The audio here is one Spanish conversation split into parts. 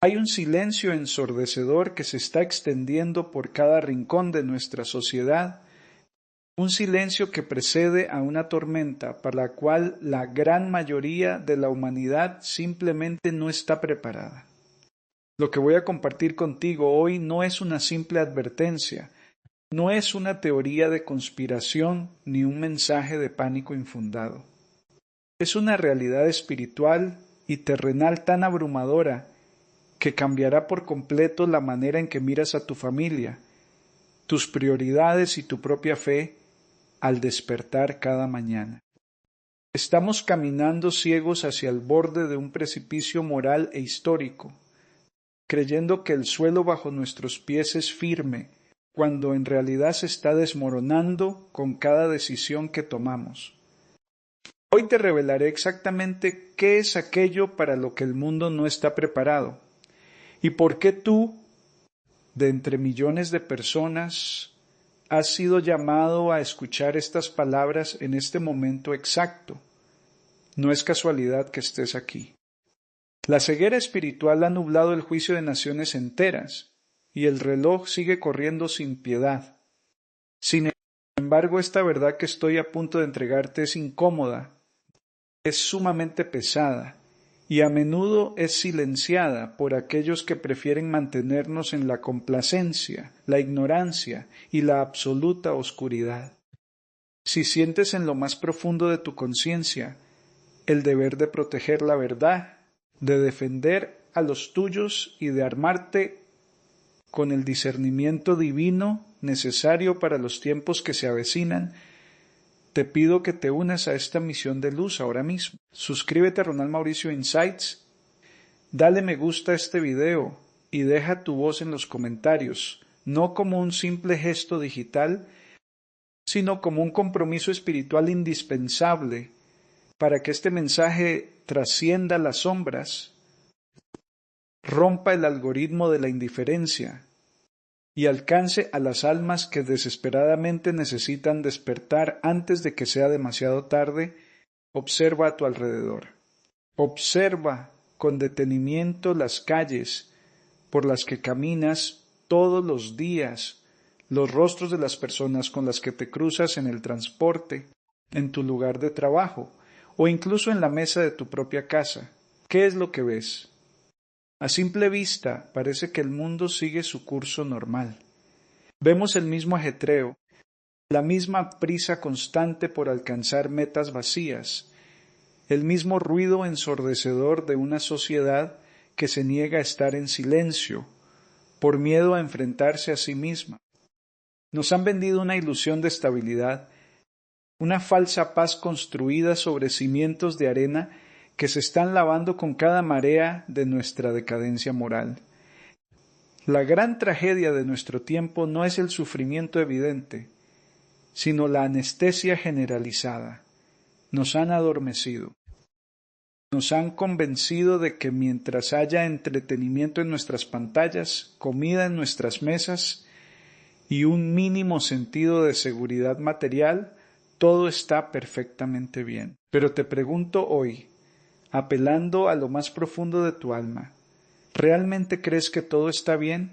Hay un silencio ensordecedor que se está extendiendo por cada rincón de nuestra sociedad, un silencio que precede a una tormenta para la cual la gran mayoría de la humanidad simplemente no está preparada. Lo que voy a compartir contigo hoy no es una simple advertencia, no es una teoría de conspiración ni un mensaje de pánico infundado. Es una realidad espiritual y terrenal tan abrumadora que cambiará por completo la manera en que miras a tu familia, tus prioridades y tu propia fe al despertar cada mañana. Estamos caminando ciegos hacia el borde de un precipicio moral e histórico, creyendo que el suelo bajo nuestros pies es firme, cuando en realidad se está desmoronando con cada decisión que tomamos. Hoy te revelaré exactamente qué es aquello para lo que el mundo no está preparado, y por qué tú, de entre millones de personas, has sido llamado a escuchar estas palabras en este momento exacto. No es casualidad que estés aquí. La ceguera espiritual ha nublado el juicio de naciones enteras, y el reloj sigue corriendo sin piedad. Sin embargo, esta verdad que estoy a punto de entregarte es incómoda, es sumamente pesada, y a menudo es silenciada por aquellos que prefieren mantenernos en la complacencia, la ignorancia y la absoluta oscuridad. Si sientes en lo más profundo de tu conciencia el deber de proteger la verdad, de defender a los tuyos y de armarte con el discernimiento divino necesario para los tiempos que se avecinan, te pido que te unas a esta misión de luz ahora mismo. Suscríbete a Ronald Mauricio Insights, dale me gusta a este video y deja tu voz en los comentarios, no como un simple gesto digital, sino como un compromiso espiritual indispensable para que este mensaje trascienda las sombras, rompa el algoritmo de la indiferencia y alcance a las almas que desesperadamente necesitan despertar antes de que sea demasiado tarde. Observa a tu alrededor. Observa con detenimiento las calles por las que caminas todos los días, los rostros de las personas con las que te cruzas en el transporte, en tu lugar de trabajo o incluso en la mesa de tu propia casa. ¿Qué es lo que ves? A simple vista parece que el mundo sigue su curso normal. Vemos el mismo ajetreo, la misma prisa constante por alcanzar metas vacías, el mismo ruido ensordecedor de una sociedad que se niega a estar en silencio, por miedo a enfrentarse a sí misma. Nos han vendido una ilusión de estabilidad, una falsa paz construida sobre cimientos de arena que se están lavando con cada marea de nuestra decadencia moral. La gran tragedia de nuestro tiempo no es el sufrimiento evidente, sino la anestesia generalizada. Nos han adormecido. Nos han convencido de que mientras haya entretenimiento en nuestras pantallas, comida en nuestras mesas y un mínimo sentido de seguridad material, todo está perfectamente bien. Pero te pregunto hoy, apelando a lo más profundo de tu alma, ¿realmente crees que todo está bien?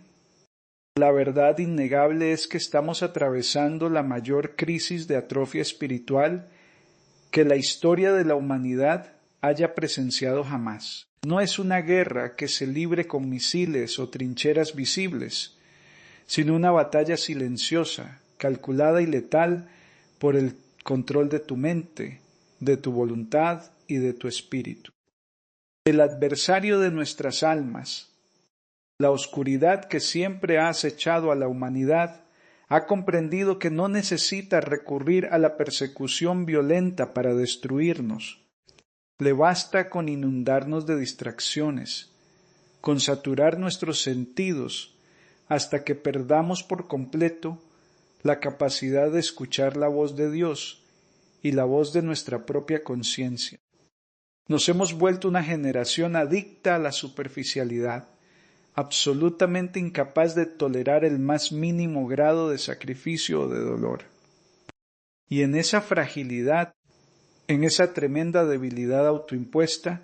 La verdad innegable es que estamos atravesando la mayor crisis de atrofia espiritual que la historia de la humanidad haya presenciado jamás. No es una guerra que se libre con misiles o trincheras visibles, sino una batalla silenciosa, calculada y letal por el control de tu mente, de tu voluntad y de tu espíritu. El adversario de nuestras almas, la oscuridad que siempre ha acechado a la humanidad, ha comprendido que no necesita recurrir a la persecución violenta para destruirnos. Le basta con inundarnos de distracciones, con saturar nuestros sentidos hasta que perdamos por completo la capacidad de escuchar la voz de Dios y la voz de nuestra propia conciencia. Nos hemos vuelto una generación adicta a la superficialidad, absolutamente incapaz de tolerar el más mínimo grado de sacrificio o de dolor. Y en esa fragilidad, en esa tremenda debilidad autoimpuesta,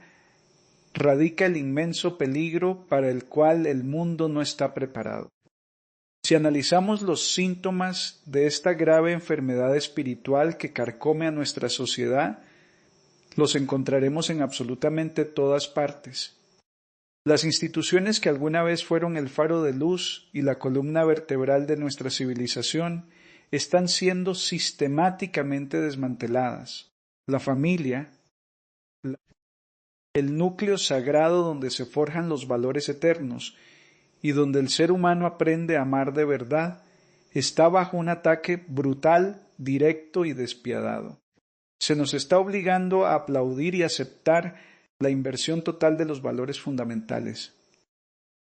radica el inmenso peligro para el cual el mundo no está preparado. Si analizamos los síntomas de esta grave enfermedad espiritual que carcome a nuestra sociedad, los encontraremos en absolutamente todas partes. Las instituciones que alguna vez fueron el faro de luz y la columna vertebral de nuestra civilización están siendo sistemáticamente desmanteladas. La familia, el núcleo sagrado donde se forjan los valores eternos y donde el ser humano aprende a amar de verdad, está bajo un ataque brutal, directo y despiadado. Se nos está obligando a aplaudir y aceptar la inversión total de los valores fundamentales.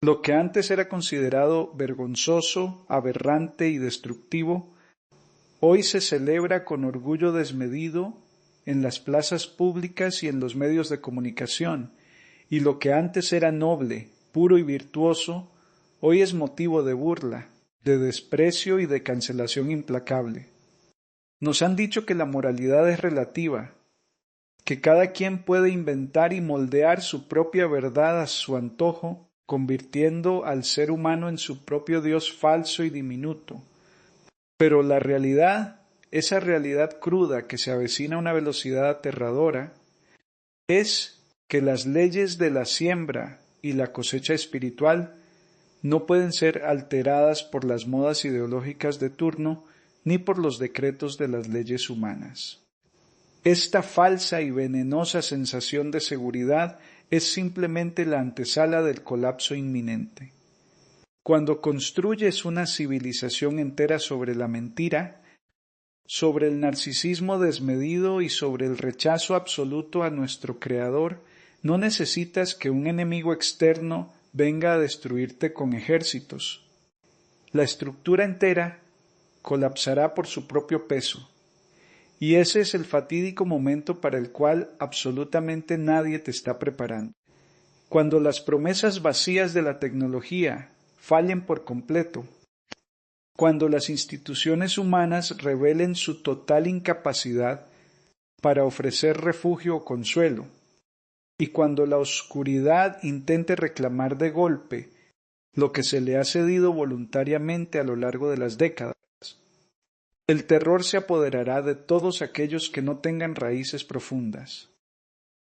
Lo que antes era considerado vergonzoso, aberrante y destructivo, hoy se celebra con orgullo desmedido en las plazas públicas y en los medios de comunicación, y lo que antes era noble, puro y virtuoso, hoy es motivo de burla, de desprecio y de cancelación implacable. Nos han dicho que la moralidad es relativa, que cada quien puede inventar y moldear su propia verdad a su antojo, convirtiendo al ser humano en su propio Dios falso y diminuto. Pero la realidad, esa realidad cruda que se avecina a una velocidad aterradora, es que las leyes de la siembra y la cosecha espiritual no pueden ser alteradas por las modas ideológicas de turno ni por los decretos de las leyes humanas. Esta falsa y venenosa sensación de seguridad es simplemente la antesala del colapso inminente. Cuando construyes una civilización entera sobre la mentira, sobre el narcisismo desmedido y sobre el rechazo absoluto a nuestro Creador, no necesitas que un enemigo externo venga a destruirte con ejércitos. La estructura entera colapsará por su propio peso, y ese es el fatídico momento para el cual absolutamente nadie te está preparando. Cuando las promesas vacías de la tecnología fallen por completo, cuando las instituciones humanas revelen su total incapacidad para ofrecer refugio o consuelo, y cuando la oscuridad intente reclamar de golpe lo que se le ha cedido voluntariamente a lo largo de las décadas, el terror se apoderará de todos aquellos que no tengan raíces profundas.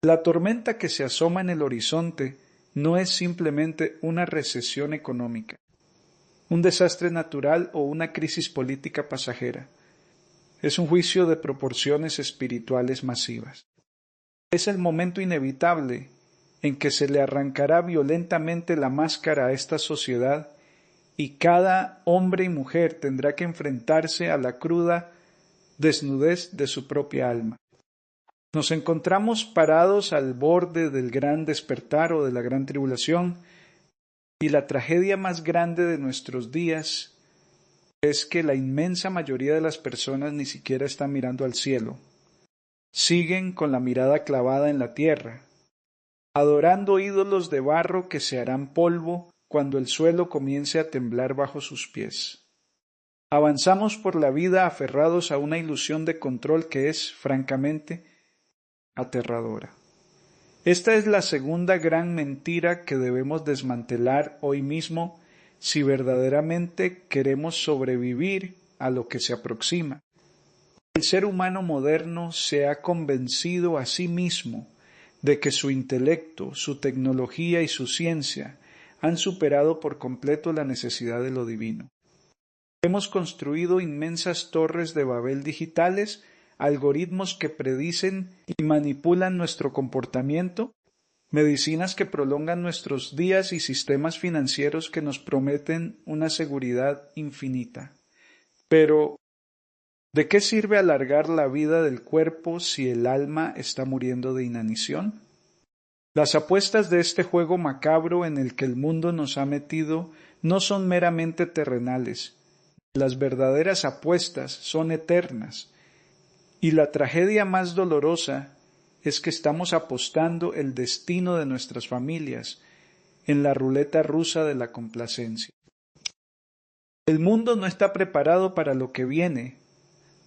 La tormenta que se asoma en el horizonte no es simplemente una recesión económica, un desastre natural o una crisis política pasajera. Es un juicio de proporciones espirituales masivas. Es el momento inevitable en que se le arrancará violentamente la máscara a esta sociedad y cada hombre y mujer tendrá que enfrentarse a la cruda desnudez de su propia alma. Nos encontramos parados al borde del gran despertar o de la gran tribulación, y la tragedia más grande de nuestros días es que la inmensa mayoría de las personas ni siquiera están mirando al cielo. Siguen con la mirada clavada en la tierra, adorando ídolos de barro que se harán polvo cuando el suelo comience a temblar bajo sus pies. Avanzamos por la vida aferrados a una ilusión de control que es, francamente, aterradora. Esta es la segunda gran mentira que debemos desmantelar hoy mismo si verdaderamente queremos sobrevivir a lo que se aproxima. El ser humano moderno se ha convencido a sí mismo de que su intelecto, su tecnología y su ciencia han superado por completo la necesidad de lo divino. Hemos construido inmensas torres de Babel digitales, algoritmos que predicen y manipulan nuestro comportamiento, medicinas que prolongan nuestros días y sistemas financieros que nos prometen una seguridad infinita. Pero, ¿de qué sirve alargar la vida del cuerpo si el alma está muriendo de inanición? Las apuestas de este juego macabro en el que el mundo nos ha metido no son meramente terrenales. Las verdaderas apuestas son eternas, y la tragedia más dolorosa es que estamos apostando el destino de nuestras familias en la ruleta rusa de la complacencia. El mundo no está preparado para lo que viene,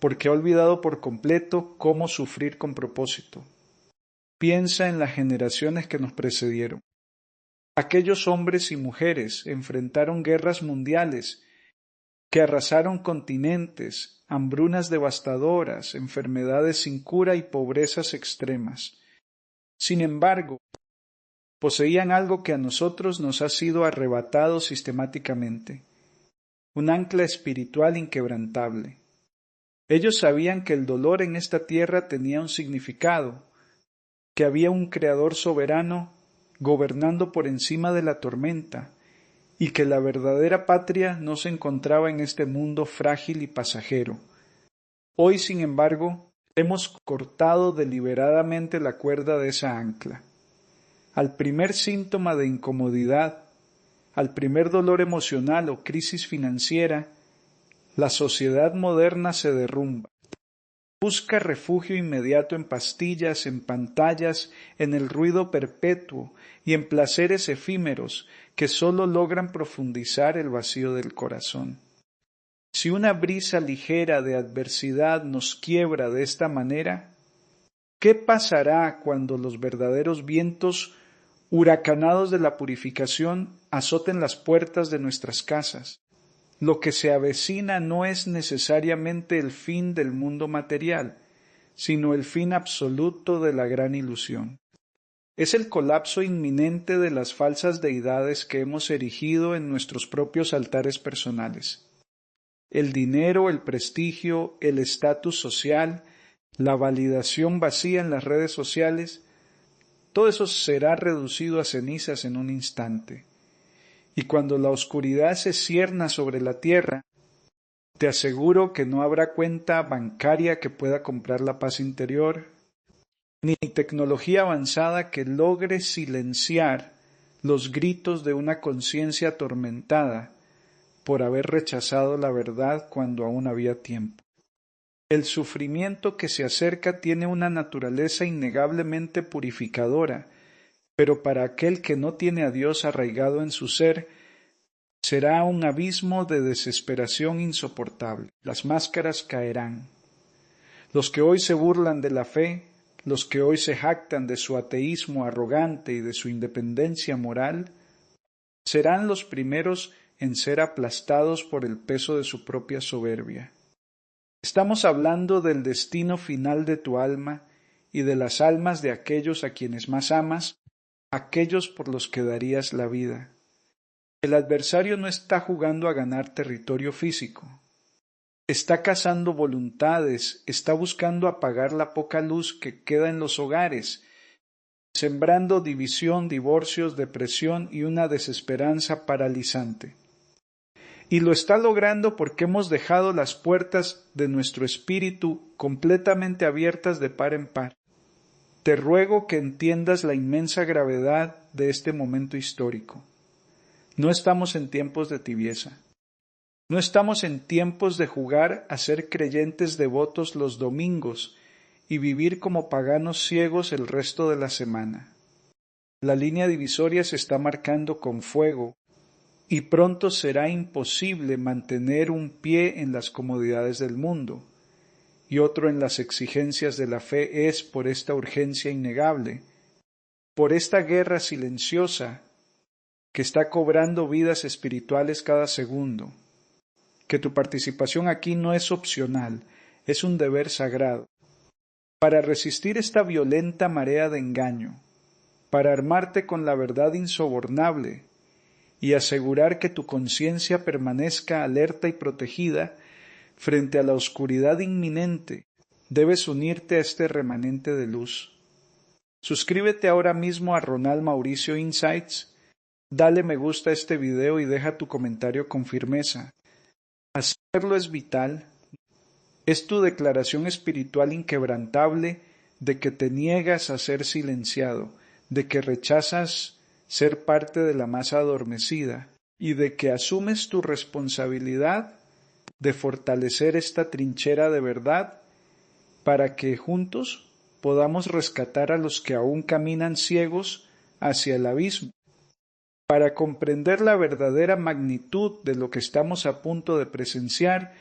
porque ha olvidado por completo cómo sufrir con propósito. Piensa en las generaciones que nos precedieron. Aquellos hombres y mujeres enfrentaron guerras mundiales que arrasaron continentes, hambrunas devastadoras, enfermedades sin cura y pobrezas extremas. Sin embargo, poseían algo que a nosotros nos ha sido arrebatado sistemáticamente, un ancla espiritual inquebrantable. Ellos sabían que el dolor en esta tierra tenía un significado, que había un Creador soberano gobernando por encima de la tormenta, y que la verdadera patria no se encontraba en este mundo frágil y pasajero. Hoy, sin embargo, hemos cortado deliberadamente la cuerda de esa ancla. Al primer síntoma de incomodidad, al primer dolor emocional o crisis financiera, la sociedad moderna se derrumba. Busca refugio inmediato en pastillas, en pantallas, en el ruido perpetuo y en placeres efímeros que sólo logran profundizar el vacío del corazón. Si una brisa ligera de adversidad nos quiebra de esta manera, ¿qué pasará cuando los verdaderos vientos huracanados de la purificación azoten las puertas de nuestras casas? Lo que se avecina no es necesariamente el fin del mundo material, sino el fin absoluto de la gran ilusión. Es el colapso inminente de las falsas deidades que hemos erigido en nuestros propios altares personales. El dinero, el prestigio, el estatus social, la validación vacía en las redes sociales, todo eso será reducido a cenizas en un instante. Y cuando la oscuridad se cierna sobre la tierra, te aseguro que no habrá cuenta bancaria que pueda comprar la paz interior, ni tecnología avanzada que logre silenciar los gritos de una conciencia atormentada por haber rechazado la verdad cuando aún había tiempo. El sufrimiento que se acerca tiene una naturaleza innegablemente purificadora, pero para aquel que no tiene a Dios arraigado en su ser, será un abismo de desesperación insoportable. Las máscaras caerán. Los que hoy se burlan de la fe, los que hoy se jactan de su ateísmo arrogante y de su independencia moral, serán los primeros en ser aplastados por el peso de su propia soberbia. Estamos hablando del destino final de tu alma y de las almas de aquellos a quienes más amas, aquellos por los que darías la vida. El adversario no está jugando a ganar territorio físico. Está cazando voluntades, está buscando apagar la poca luz que queda en los hogares, sembrando división, divorcios, depresión y una desesperanza paralizante. Y lo está logrando porque hemos dejado las puertas de nuestro espíritu completamente abiertas de par en par. Te ruego que entiendas la inmensa gravedad de este momento histórico. No estamos en tiempos de tibieza. No estamos en tiempos de jugar a ser creyentes devotos los domingos y vivir como paganos ciegos el resto de la semana. La línea divisoria se está marcando con fuego y pronto será imposible mantener un pie en las comodidades del mundo y otro en las exigencias de la fe. Es por esta urgencia innegable, por esta guerra silenciosa que está cobrando vidas espirituales cada segundo, que tu participación aquí no es opcional, es un deber sagrado. Para resistir esta violenta marea de engaño, para armarte con la verdad insobornable y asegurar que tu conciencia permanezca alerta y protegida frente a la oscuridad inminente, debes unirte a este remanente de luz. Suscríbete ahora mismo a Ronald Mauricio Insights, dale me gusta a este video y deja tu comentario con firmeza. Hacerlo es vital, es tu declaración espiritual inquebrantable de que te niegas a ser silenciado, de que rechazas ser parte de la masa adormecida y de que asumes tu responsabilidad de fortalecer esta trinchera de verdad para que juntos podamos rescatar a los que aún caminan ciegos hacia el abismo. Para comprender la verdadera magnitud de lo que estamos a punto de presenciar,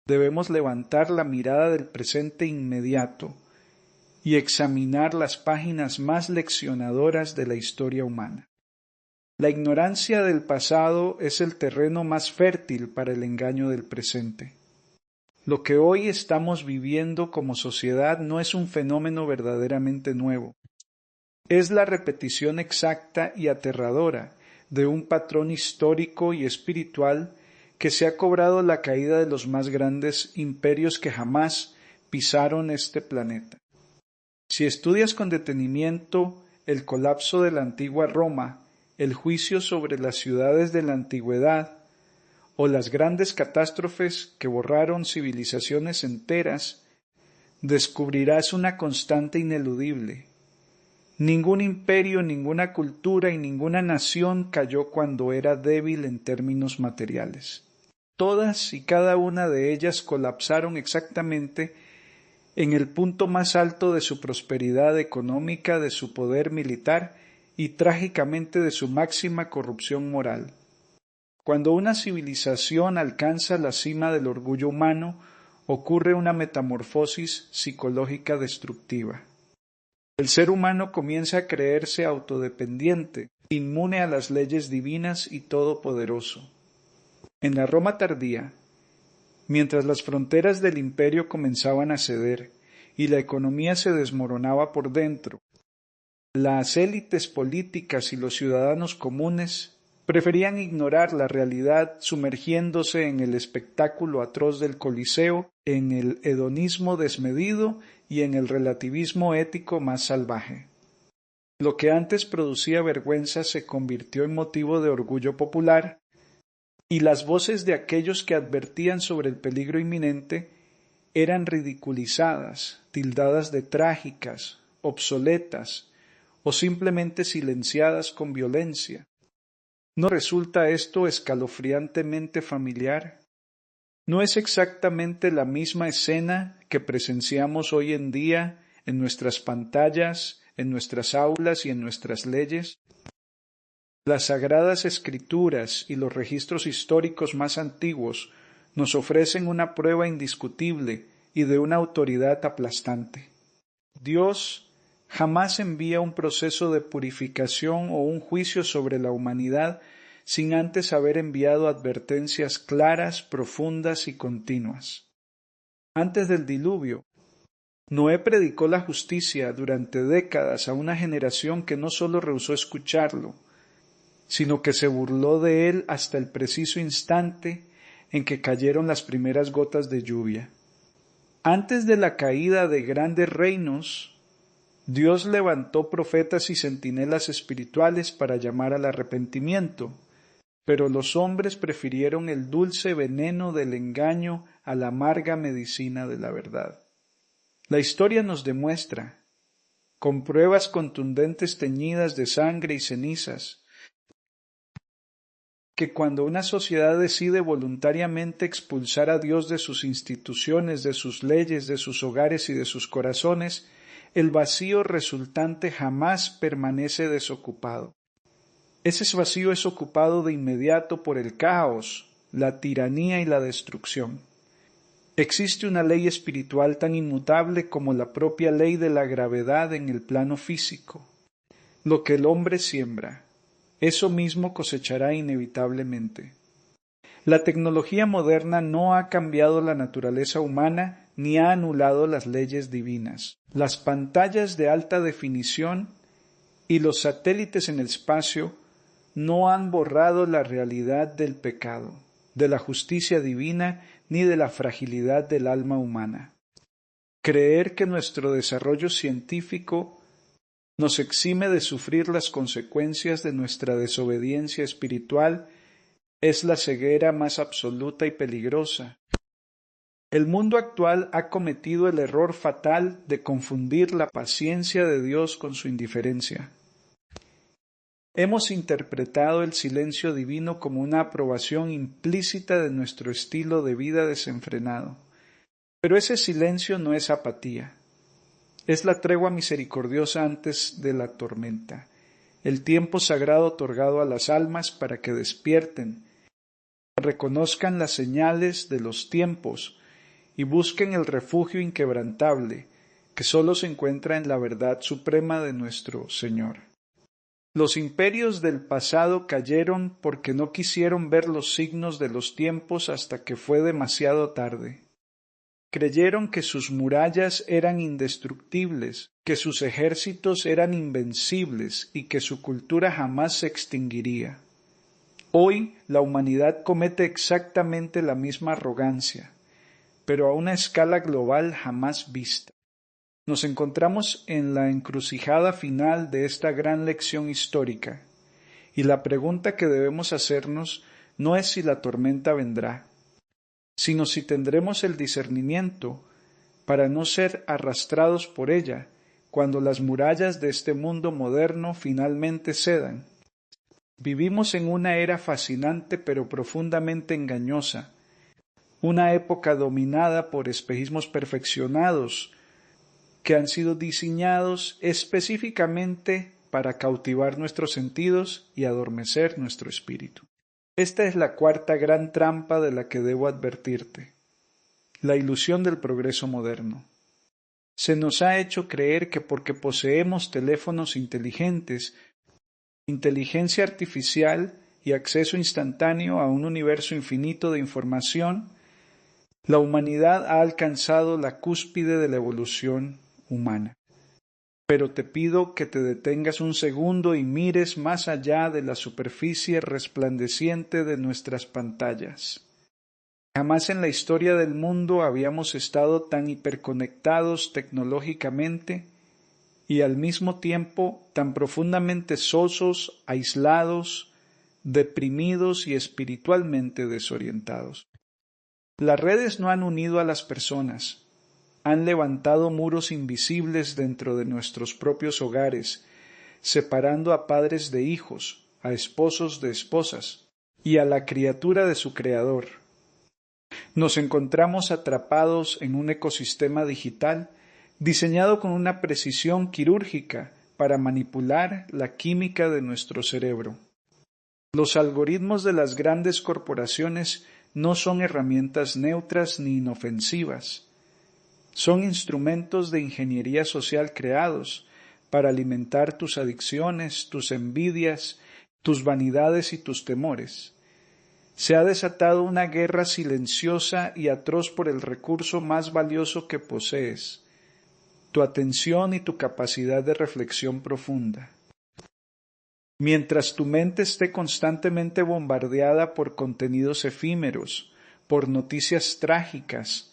debemos levantar la mirada del presente inmediato y examinar las páginas más leccionadoras de la historia humana. La ignorancia del pasado es el terreno más fértil para el engaño del presente. Lo que hoy estamos viviendo como sociedad no es un fenómeno verdaderamente nuevo. Es la repetición exacta y aterradora de un patrón histórico y espiritual que se ha cobrado la caída de los más grandes imperios que jamás pisaron este planeta. Si estudias con detenimiento el colapso de la antigua Roma, el juicio sobre las ciudades de la antigüedad, o las grandes catástrofes que borraron civilizaciones enteras, descubrirás una constante ineludible. Ningún imperio, ninguna cultura y ninguna nación cayó cuando era débil en términos materiales. Todas y cada una de ellas colapsaron exactamente en el punto más alto de su prosperidad económica, de su poder militar y trágicamente de su máxima corrupción moral. Cuando una civilización alcanza la cima del orgullo humano, ocurre una metamorfosis psicológica destructiva. El ser humano comienza a creerse autodependiente, inmune a las leyes divinas y todopoderoso. En la Roma tardía, mientras las fronteras del imperio comenzaban a ceder y la economía se desmoronaba por dentro, las élites políticas y los ciudadanos comunes preferían ignorar la realidad sumergiéndose en el espectáculo atroz del Coliseo, en el hedonismo desmedido y en el relativismo ético más salvaje. Lo que antes producía vergüenza se convirtió en motivo de orgullo popular, y las voces de aquellos que advertían sobre el peligro inminente eran ridiculizadas, tildadas de trágicas, obsoletas o simplemente silenciadas con violencia. ¿No resulta esto escalofriantemente familiar? ¿No es exactamente la misma escena que presenciamos hoy en día en nuestras pantallas, en nuestras aulas y en nuestras leyes? Las sagradas escrituras y los registros históricos más antiguos nos ofrecen una prueba indiscutible y de una autoridad aplastante. Dios jamás envía un proceso de purificación o un juicio sobre la humanidad sin antes haber enviado advertencias claras, profundas y continuas. Antes del diluvio, Noé predicó la justicia durante décadas a una generación que no solo rehusó escucharlo, sino que se burló de él hasta el preciso instante en que cayeron las primeras gotas de lluvia. Antes de la caída de grandes reinos, Dios levantó profetas y centinelas espirituales para llamar al arrepentimiento, pero los hombres prefirieron el dulce veneno del engaño a la amarga medicina de la verdad. La historia nos demuestra, con pruebas contundentes teñidas de sangre y cenizas, que cuando una sociedad decide voluntariamente expulsar a Dios de sus instituciones, de sus leyes, de sus hogares y de sus corazones, el vacío resultante jamás permanece desocupado. Ese vacío es ocupado de inmediato por el caos, la tiranía y la destrucción. Existe una ley espiritual tan inmutable como la propia ley de la gravedad en el plano físico. Lo que el hombre siembra, eso mismo cosechará inevitablemente. La tecnología moderna no ha cambiado la naturaleza humana ni ha anulado las leyes divinas. Las pantallas de alta definición y los satélites en el espacio no han borrado la realidad del pecado, de la justicia divina ni de la fragilidad del alma humana. Creer que nuestro desarrollo científico nos exime de sufrir las consecuencias de nuestra desobediencia espiritual es la ceguera más absoluta y peligrosa. El mundo actual ha cometido el error fatal de confundir la paciencia de Dios con su indiferencia. Hemos interpretado el silencio divino como una aprobación implícita de nuestro estilo de vida desenfrenado. Pero ese silencio no es apatía. Es la tregua misericordiosa antes de la tormenta, el tiempo sagrado otorgado a las almas para que despierten, reconozcan las señales de los tiempos y busquen el refugio inquebrantable, que sólo se encuentra en la verdad suprema de nuestro Señor. Los imperios del pasado cayeron porque no quisieron ver los signos de los tiempos hasta que fue demasiado tarde. Creyeron que sus murallas eran indestructibles, que sus ejércitos eran invencibles y que su cultura jamás se extinguiría. Hoy la humanidad comete exactamente la misma arrogancia, pero a una escala global jamás vista. Nos encontramos en la encrucijada final de esta gran lección histórica, y la pregunta que debemos hacernos no es si la tormenta vendrá, sino si tendremos el discernimiento para no ser arrastrados por ella cuando las murallas de este mundo moderno finalmente cedan. Vivimos en una era fascinante pero profundamente engañosa, una época dominada por espejismos perfeccionados que han sido diseñados específicamente para cautivar nuestros sentidos y adormecer nuestro espíritu. Esta es la cuarta gran trampa de la que debo advertirte: la ilusión del progreso moderno. Se nos ha hecho creer que porque poseemos teléfonos inteligentes, inteligencia artificial y acceso instantáneo a un universo infinito de información, la humanidad ha alcanzado la cúspide de la evolución humana. Pero te pido que te detengas un segundo y mires más allá de la superficie resplandeciente de nuestras pantallas. Jamás en la historia del mundo habíamos estado tan hiperconectados tecnológicamente y al mismo tiempo tan profundamente sosos, aislados, deprimidos y espiritualmente desorientados. Las redes no han unido a las personas, han levantado muros invisibles dentro de nuestros propios hogares, separando a padres de hijos, a esposos de esposas y a la criatura de su creador. Nos encontramos atrapados en un ecosistema digital diseñado con una precisión quirúrgica para manipular la química de nuestro cerebro. Los algoritmos de las grandes corporaciones no son herramientas neutras ni inofensivas. Son instrumentos de ingeniería social creados para alimentar tus adicciones, tus envidias, tus vanidades y tus temores. Se ha desatado una guerra silenciosa y atroz por el recurso más valioso que posees, tu atención y tu capacidad de reflexión profunda. Mientras tu mente esté constantemente bombardeada por contenidos efímeros, por noticias trágicas,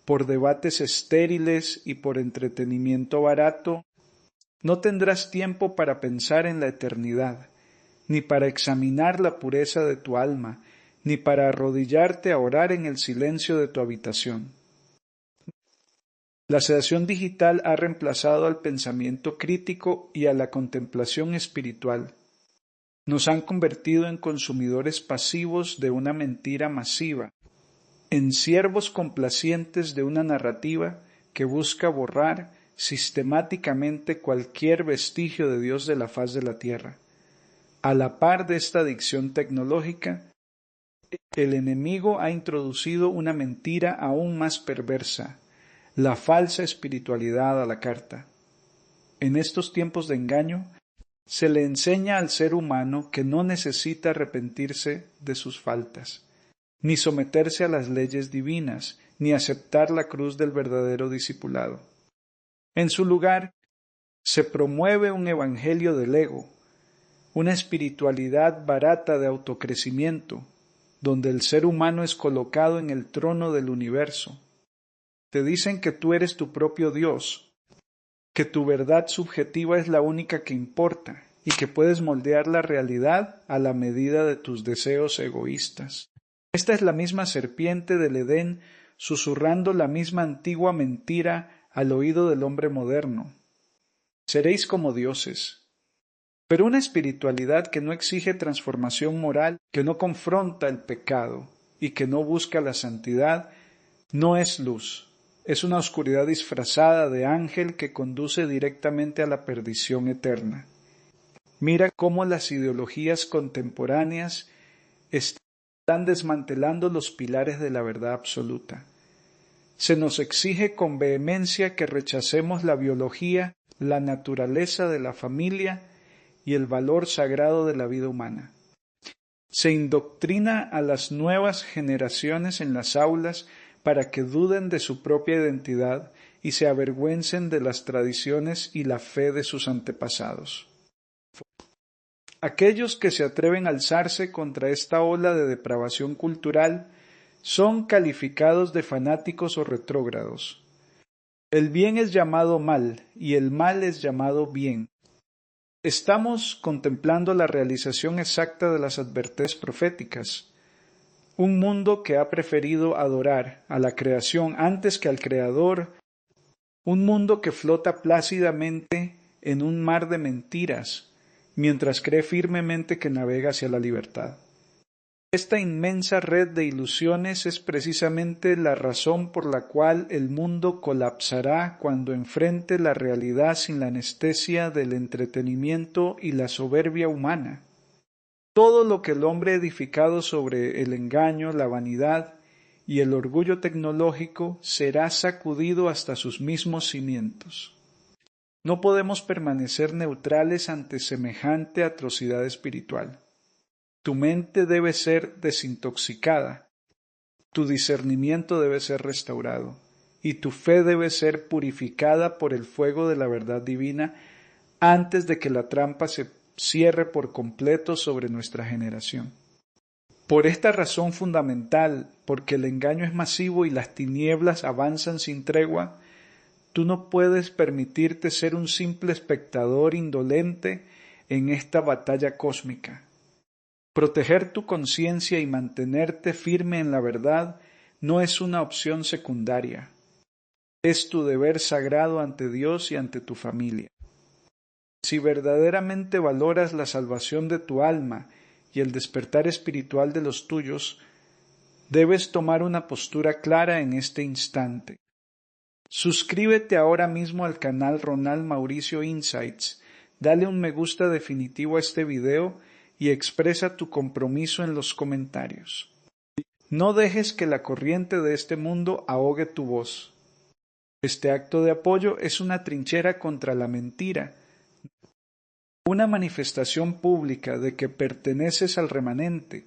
por debates estériles y por entretenimiento barato, no tendrás tiempo para pensar en la eternidad, ni para examinar la pureza de tu alma, ni para arrodillarte a orar en el silencio de tu habitación. La sedación digital ha reemplazado al pensamiento crítico y a la contemplación espiritual. Nos han convertido en consumidores pasivos de una mentira masiva, en siervos complacientes de una narrativa que busca borrar sistemáticamente cualquier vestigio de Dios de la faz de la tierra. A la par de esta adicción tecnológica, el enemigo ha introducido una mentira aún más perversa, la falsa espiritualidad a la carta. En estos tiempos de engaño, se le enseña al ser humano que no necesita arrepentirse de sus faltas, ni someterse a las leyes divinas, ni aceptar la cruz del verdadero discipulado. En su lugar, se promueve un evangelio del ego, una espiritualidad barata de autocrecimiento, donde el ser humano es colocado en el trono del universo. Te dicen que tú eres tu propio Dios, que tu verdad subjetiva es la única que importa y que puedes moldear la realidad a la medida de tus deseos egoístas. Esta es la misma serpiente del Edén susurrando la misma antigua mentira al oído del hombre moderno. Seréis como dioses. Pero una espiritualidad que no exige transformación moral, que no confronta el pecado y que no busca la santidad, no es luz. Es una oscuridad disfrazada de ángel que conduce directamente a la perdición eterna. Mira cómo las ideologías contemporáneas están desmantelando los pilares de la verdad absoluta. Se nos exige con vehemencia que rechacemos la biología, la naturaleza de la familia y el valor sagrado de la vida humana. Se indoctrina a las nuevas generaciones en las aulas para que duden de su propia identidad y se avergüencen de las tradiciones y la fe de sus antepasados. Aquellos que se atreven a alzarse contra esta ola de depravación cultural son calificados de fanáticos o retrógrados. El bien es llamado mal y el mal es llamado bien. Estamos contemplando la realización exacta de las advertencias proféticas. Un mundo que ha preferido adorar a la creación antes que al Creador, un mundo que flota plácidamente en un mar de mentiras, mientras cree firmemente que navega hacia la libertad. Esta inmensa red de ilusiones es precisamente la razón por la cual el mundo colapsará cuando enfrente la realidad sin la anestesia del entretenimiento y la soberbia humana. Todo lo que el hombre edificado sobre el engaño, la vanidad y el orgullo tecnológico será sacudido hasta sus mismos cimientos. No podemos permanecer neutrales ante semejante atrocidad espiritual. Tu mente debe ser desintoxicada, tu discernimiento debe ser restaurado y tu fe debe ser purificada por el fuego de la verdad divina antes de que la trampa se cierre por completo sobre nuestra generación. Por esta razón fundamental, porque el engaño es masivo y las tinieblas avanzan sin tregua, tú no puedes permitirte ser un simple espectador indolente en esta batalla cósmica. Proteger tu conciencia y mantenerte firme en la verdad no es una opción secundaria. Es tu deber sagrado ante Dios y ante tu familia. Si verdaderamente valoras la salvación de tu alma y el despertar espiritual de los tuyos, debes tomar una postura clara en este instante. Suscríbete ahora mismo al canal Ronald Mauricio Insights, dale un me gusta definitivo a este video y expresa tu compromiso en los comentarios. No dejes que la corriente de este mundo ahogue tu voz. Este acto de apoyo es una trinchera contra la mentira, una manifestación pública de que perteneces al remanente,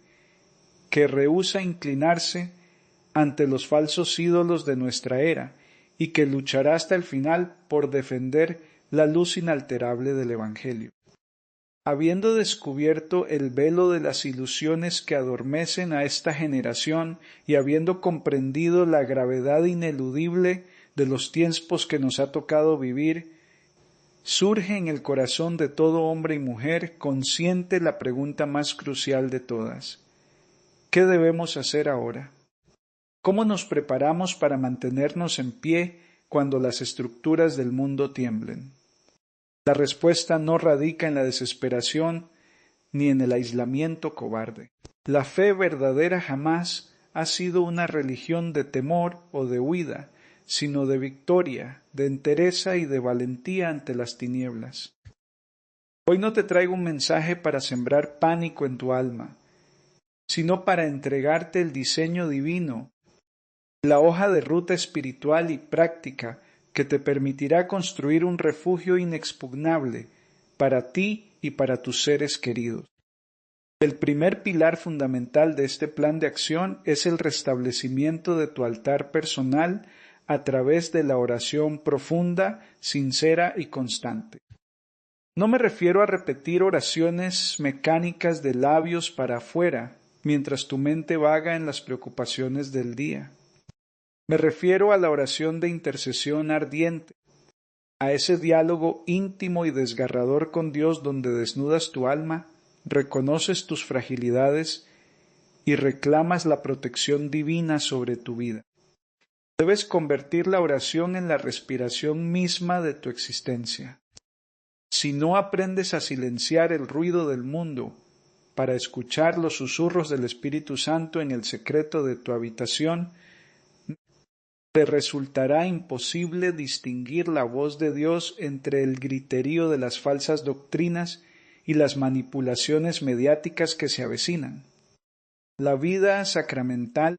que rehúsa inclinarse ante los falsos ídolos de nuestra era y que luchará hasta el final por defender la luz inalterable del Evangelio. Habiendo descubierto el velo de las ilusiones que adormecen a esta generación y habiendo comprendido la gravedad ineludible de los tiempos que nos ha tocado vivir, surge en el corazón de todo hombre y mujer consciente la pregunta más crucial de todas. ¿Qué debemos hacer ahora? ¿Cómo nos preparamos para mantenernos en pie cuando las estructuras del mundo tiemblen? La respuesta no radica en la desesperación ni en el aislamiento cobarde. La fe verdadera jamás ha sido una religión de temor o de huida, sino de victoria, de entereza y de valentía ante las tinieblas. Hoy no te traigo un mensaje para sembrar pánico en tu alma, sino para entregarte el diseño divino, la hoja de ruta espiritual y práctica que te permitirá construir un refugio inexpugnable para ti y para tus seres queridos. El primer pilar fundamental de este plan de acción es el restablecimiento de tu altar personal a través de la oración profunda, sincera y constante. No me refiero a repetir oraciones mecánicas de labios para afuera, mientras tu mente vaga en las preocupaciones del día. Me refiero a la oración de intercesión ardiente, a ese diálogo íntimo y desgarrador con Dios donde desnudas tu alma, reconoces tus fragilidades y reclamas la protección divina sobre tu vida. Debes convertir la oración en la respiración misma de tu existencia. Si no aprendes a silenciar el ruido del mundo para escuchar los susurros del Espíritu Santo en el secreto de tu habitación, te resultará imposible distinguir la voz de Dios entre el griterío de las falsas doctrinas y las manipulaciones mediáticas que se avecinan. La vida sacramental,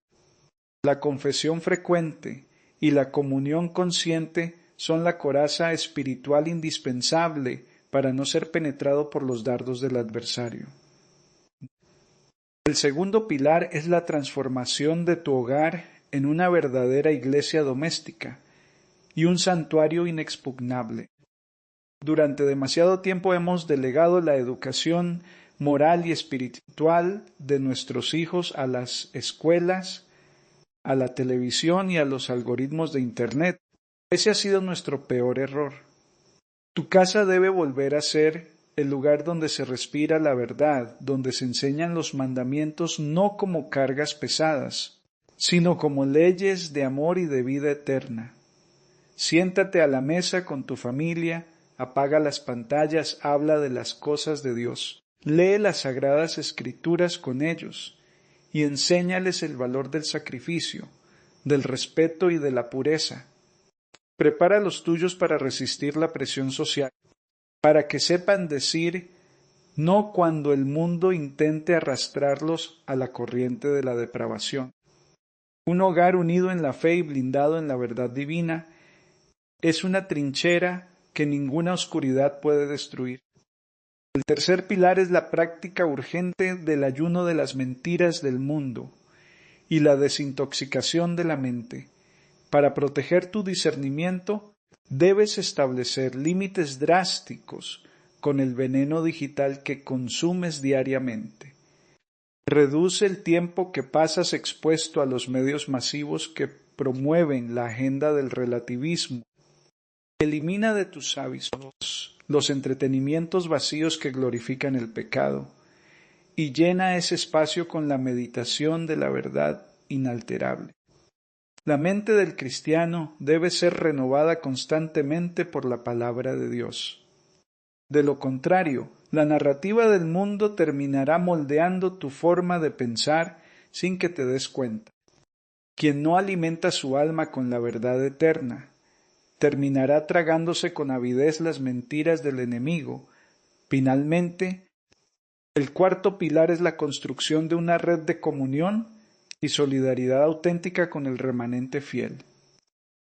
la confesión frecuente y la comunión consciente son la coraza espiritual indispensable para no ser penetrado por los dardos del adversario. El segundo pilar es la transformación de tu hogar en una verdadera iglesia doméstica y un santuario inexpugnable. Durante demasiado tiempo hemos delegado la educación moral y espiritual de nuestros hijos a las escuelas, a la televisión y a los algoritmos de Internet. Ese ha sido nuestro peor error. Tu casa debe volver a ser el lugar donde se respira la verdad, donde se enseñan los mandamientos no como cargas pesadas, sino como leyes de amor y de vida eterna. Siéntate a la mesa con tu familia, apaga las pantallas, habla de las cosas de Dios, lee las sagradas escrituras con ellos y enséñales el valor del sacrificio, del respeto y de la pureza. Prepara a los tuyos para resistir la presión social, para que sepan decir no cuando el mundo intente arrastrarlos a la corriente de la depravación. Un hogar unido en la fe y blindado en la verdad divina es una trinchera que ninguna oscuridad puede destruir. El tercer pilar es la práctica urgente del ayuno de las mentiras del mundo y la desintoxicación de la mente. Para proteger tu discernimiento, debes establecer límites drásticos con el veneno digital que consumes diariamente. Reduce el tiempo que pasas expuesto a los medios masivos que promueven la agenda del relativismo. Elimina de tus hábitos los entretenimientos vacíos que glorifican el pecado y llena ese espacio con la meditación de la verdad inalterable. La mente del cristiano debe ser renovada constantemente por la palabra de Dios. De lo contrario, la narrativa del mundo terminará moldeando tu forma de pensar sin que te des cuenta. Quien no alimenta su alma con la verdad eterna, terminará tragándose con avidez las mentiras del enemigo. Finalmente, el cuarto pilar es la construcción de una red de comunión y solidaridad auténtica con el remanente fiel.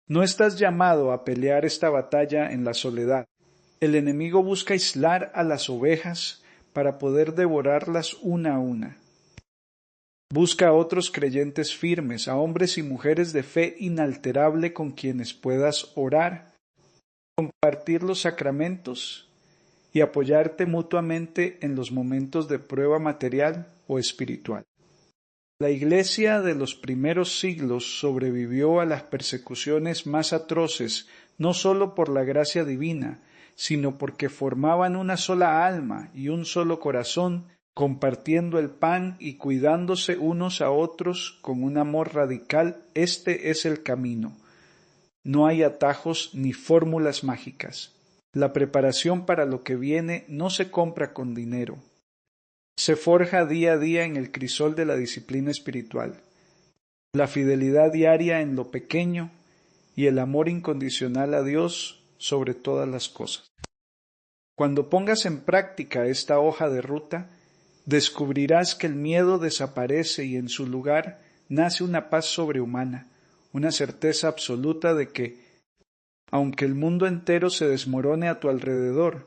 No estás llamado a pelear esta batalla en la soledad. El enemigo busca aislar a las ovejas para poder devorarlas una a una. Busca a otros creyentes firmes, a hombres y mujeres de fe inalterable con quienes puedas orar, compartir los sacramentos y apoyarte mutuamente en los momentos de prueba material o espiritual. La Iglesia de los primeros siglos sobrevivió a las persecuciones más atroces, no sólo por la gracia divina, sino porque formaban una sola alma y un solo corazón, compartiendo el pan y cuidándose unos a otros con un amor radical. Este es el camino. No hay atajos ni fórmulas mágicas. La preparación para lo que viene no se compra con dinero. Se forja día a día en el crisol de la disciplina espiritual, la fidelidad diaria en lo pequeño y el amor incondicional a Dios sobre todas las cosas. Cuando pongas en práctica esta hoja de ruta, descubrirás que el miedo desaparece y en su lugar nace una paz sobrehumana, una certeza absoluta de que, aunque el mundo entero se desmorone a tu alrededor,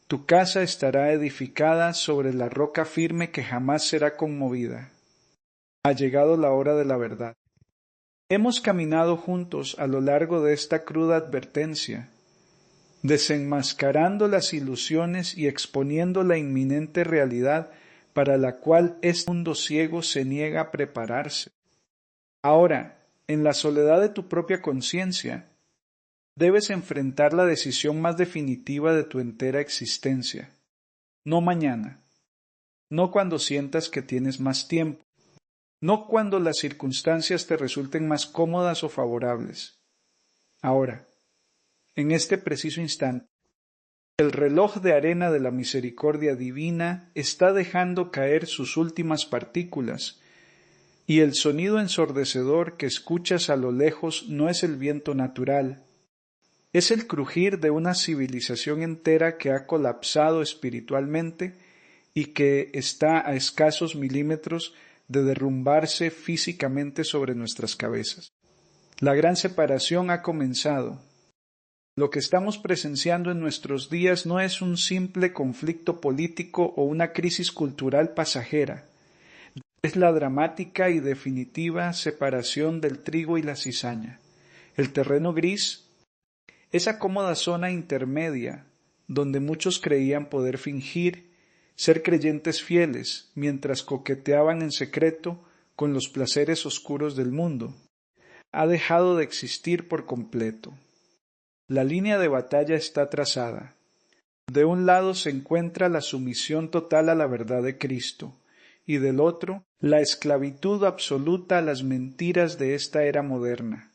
tu casa estará edificada sobre la roca firme que jamás será conmovida. Ha llegado la hora de la verdad. Hemos caminado juntos a lo largo de esta cruda advertencia, desenmascarando las ilusiones y exponiendo la inminente realidad para la cual este mundo ciego se niega a prepararse. Ahora, en la soledad de tu propia conciencia, debes enfrentar la decisión más definitiva de tu entera existencia. No mañana, no cuando sientas que tienes más tiempo, no cuando las circunstancias te resulten más cómodas o favorables. Ahora, en este preciso instante, el reloj de arena de la misericordia divina está dejando caer sus últimas partículas, y el sonido ensordecedor que escuchas a lo lejos no es el viento natural, es el crujir de una civilización entera que ha colapsado espiritualmente y que está a escasos milímetros de derrumbarse físicamente sobre nuestras cabezas. La gran separación ha comenzado. Lo que estamos presenciando en nuestros días no es un simple conflicto político o una crisis cultural pasajera. Es la dramática y definitiva separación del trigo y la cizaña. El terreno gris, esa cómoda zona intermedia donde muchos creían poder fingir ser creyentes fieles mientras coqueteaban en secreto con los placeres oscuros del mundo, ha dejado de existir por completo. La línea de batalla está trazada. De un lado se encuentra la sumisión total a la verdad de Cristo, y del otro, la esclavitud absoluta a las mentiras de esta era moderna.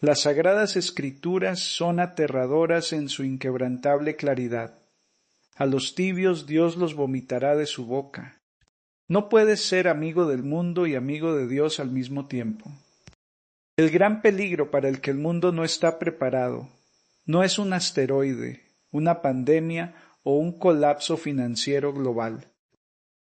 Las sagradas escrituras son aterradoras en su inquebrantable claridad. A los tibios Dios los vomitará de su boca. No puedes ser amigo del mundo y amigo de Dios al mismo tiempo. El gran peligro para el que el mundo no está preparado no es un asteroide, una pandemia o un colapso financiero global.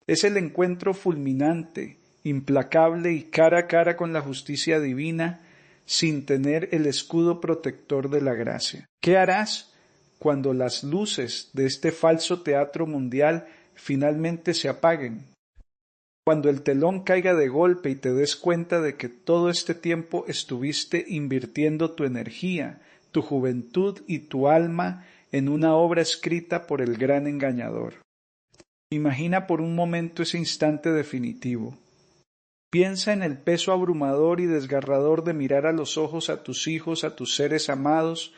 Es el encuentro fulminante, implacable y cara a cara con la justicia divina sin tener el escudo protector de la gracia. ¿Qué harás cuando las luces de este falso teatro mundial finalmente se apaguen? Cuando el telón caiga de golpe y te des cuenta de que todo este tiempo estuviste invirtiendo tu energía, tu juventud y tu alma en una obra escrita por el gran engañador. Imagina por un momento ese instante definitivo. Piensa en el peso abrumador y desgarrador de mirar a los ojos a tus hijos, a tus seres amados,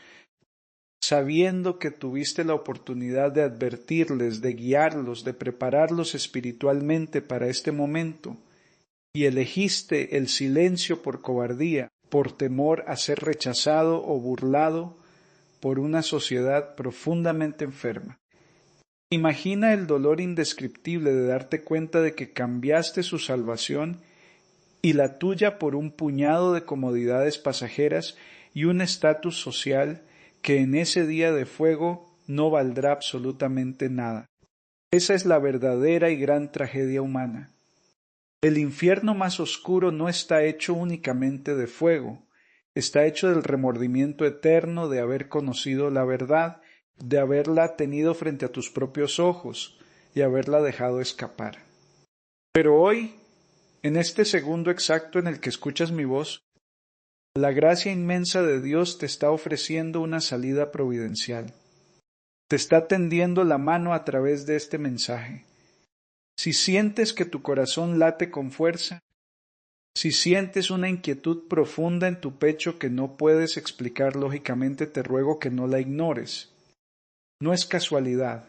sabiendo que tuviste la oportunidad de advertirles, de guiarlos, de prepararlos espiritualmente para este momento, y elegiste el silencio por cobardía, por temor a ser rechazado o burlado por una sociedad profundamente enferma. Imagina el dolor indescriptible de darte cuenta de que cambiaste su salvación y la tuya por un puñado de comodidades pasajeras y un estatus social que en ese día de fuego no valdrá absolutamente nada. Esa es la verdadera y gran tragedia humana. El infierno más oscuro no está hecho únicamente de fuego, está hecho del remordimiento eterno de haber conocido la verdad, de haberla tenido frente a tus propios ojos y haberla dejado escapar. Pero hoy, en este segundo exacto en el que escuchas mi voz, la gracia inmensa de Dios te está ofreciendo una salida providencial. Te está tendiendo la mano a través de este mensaje. Si sientes que tu corazón late con fuerza, si sientes una inquietud profunda en tu pecho que no puedes explicar lógicamente, te ruego que no la ignores. No es casualidad.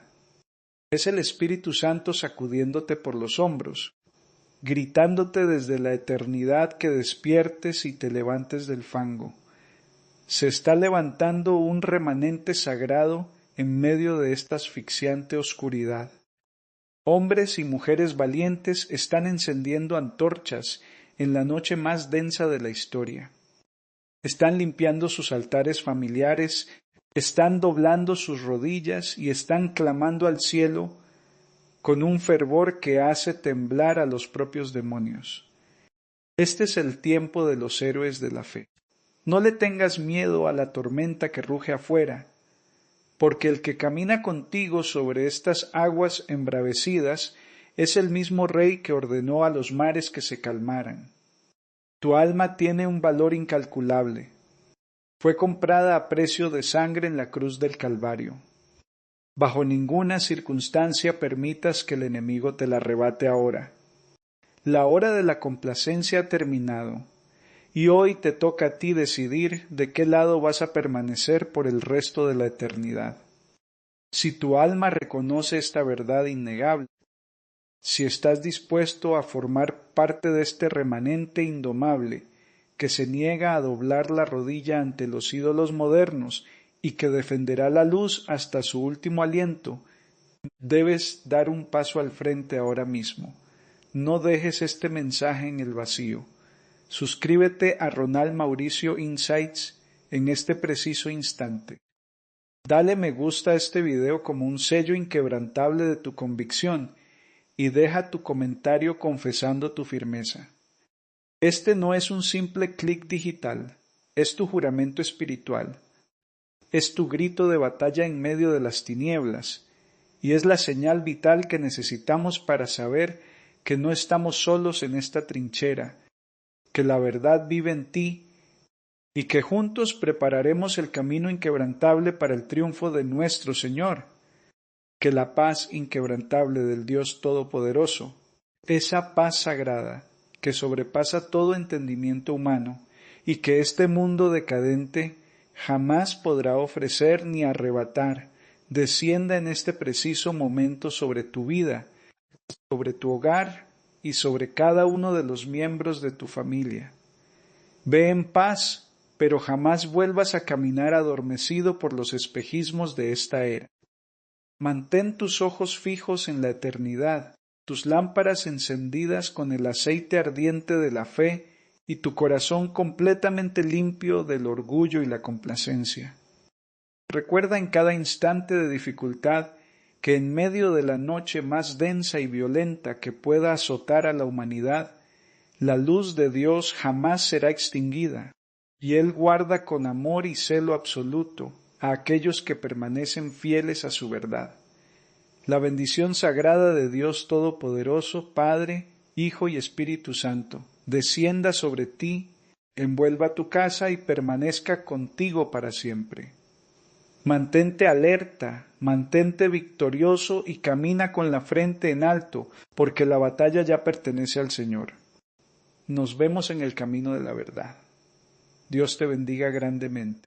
Es el Espíritu Santo sacudiéndote por los hombros, gritándote desde la eternidad que despiertes y te levantes del fango. Se está levantando un remanente sagrado en medio de esta asfixiante oscuridad. Hombres y mujeres valientes están encendiendo antorchas en la noche más densa de la historia. Están limpiando sus altares familiares, están doblando sus rodillas y están clamando al cielo con un fervor que hace temblar a los propios demonios. Este es el tiempo de los héroes de la fe. No le tengas miedo a la tormenta que ruge afuera, porque el que camina contigo sobre estas aguas embravecidas es el mismo Rey que ordenó a los mares que se calmaran. Tu alma tiene un valor incalculable. Fue comprada a precio de sangre en la cruz del Calvario. Bajo ninguna circunstancia permitas que el enemigo te la arrebate ahora. La hora de la complacencia ha terminado, y hoy te toca a ti decidir de qué lado vas a permanecer por el resto de la eternidad. Si tu alma reconoce esta verdad innegable, si estás dispuesto a formar parte de este remanente indomable que se niega a doblar la rodilla ante los ídolos modernos y que defenderá la luz hasta su último aliento, debes dar un paso al frente ahora mismo. No dejes este mensaje en el vacío. Suscríbete a Ronald Mauricio Insights en este preciso instante. Dale me gusta a este video como un sello inquebrantable de tu convicción y deja tu comentario confesando tu firmeza. Este no es un simple clic digital, es tu juramento espiritual, es tu grito de batalla en medio de las tinieblas, y es la señal vital que necesitamos para saber que no estamos solos en esta trinchera, que la verdad vive en ti, y que juntos prepararemos el camino inquebrantable para el triunfo de nuestro Señor, que la paz inquebrantable del Dios Todopoderoso, esa paz sagrada que sobrepasa todo entendimiento humano y que este mundo decadente jamás podrá ofrecer ni arrebatar, descienda en este preciso momento sobre tu vida, sobre tu hogar y sobre cada uno de los miembros de tu familia. Ve en paz, pero jamás vuelvas a caminar adormecido por los espejismos de esta era. Mantén tus ojos fijos en la eternidad, tus lámparas encendidas con el aceite ardiente de la fe y tu corazón completamente limpio del orgullo y la complacencia. Recuerda en cada instante de dificultad que en medio de la noche más densa y violenta que pueda azotar a la humanidad, la luz de Dios jamás será extinguida, y Él guarda con amor y celo absoluto a aquellos que permanecen fieles a su verdad. La bendición sagrada de Dios Todopoderoso, Padre, Hijo y Espíritu Santo, descienda sobre ti, envuelva tu casa y permanezca contigo para siempre. Mantente alerta, mantente victorioso y camina con la frente en alto, porque la batalla ya pertenece al Señor. Nos vemos en el camino de la verdad. Dios te bendiga grandemente.